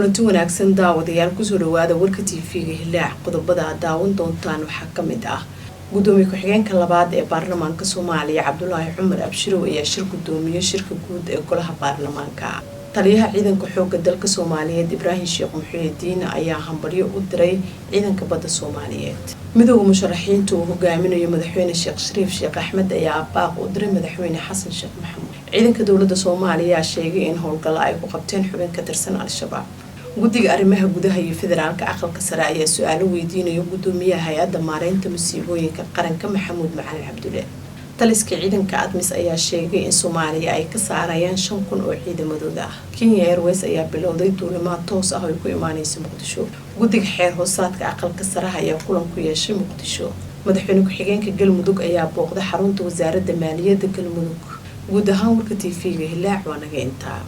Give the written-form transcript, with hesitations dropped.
kulanti wanaagsan daawadayaal kusoo dhawaada warka TV-ga Hilaac qodobada daawan doontaan waxaa kamid ah gudoomiye ku-xigeenka labaad ee baarlamaanka Soomaaliya Cabdullaahi Cumar Abshirow ayaa shir gudoomiye shirka guud ee golaha baarlamaanka taliyaha ciidanka xoogga dalka Soomaaliyeed Ibraahim Sheekh Muxyidiin ayaa hambalyo u diray ciidanka badda Soomaaliyeed midowga musharaxiinta uu hogaaminayo madaxweyne Sheekh Shariif Sheekh Axmed ayaa baaq u diray madaxweyne Xasan Sheekh Maxamuud ciidanka dawladda Soomaaliya sheegay in howlgal ay ku qabteen xubin ka tirsan Al-Shabaab guddiga arrimaha gudaha iyo federaalka aqalka sare ayaa su'aalo weydiinaya gudoomiyaha hay'adda maareynta musiibooyinka qaranka Maxamuud Macalin Cabdulle taliska ciidanka ADMIS ayaa sheegay in Soomaaliya ay ka saarayaan 5,000 oo ciidamadooda ah Kenya Airways ayaa bilowday duulimaad toos ah oo ku imaanaysa Muqdisho guddiga xeer hoosaadka aqalka sare ayaa kulan ku yeeshay Muqdisho madaxweyne ku-xigeenka Galmudug ayaa booqday xarunta wasaaradda maaliyadda Galmudug guud ahaan warka TV-ga Hilaac waa naga intaa